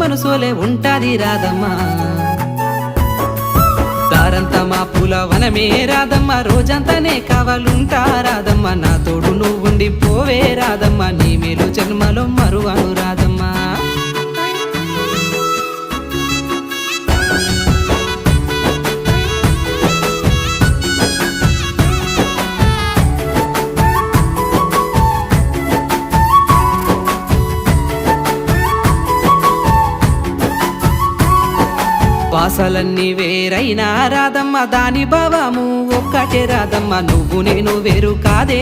మనసోలే ఉంటాది రాధమ్మ దారంతా మా పూల వనమే రాధమ్మ రోజంతానే కావాలుంటా రాధమ్మ నా తోడు నువ్వుండి పోవే రాధమ్మ నీ మేలు జన్మలో మరువను రాధమ్మ వాసాలన్నీ వేరైనా రాధమ్మ దాని భావము ఒక్కటే రాధమ్మ నువ్వు నేను వేరు కాదే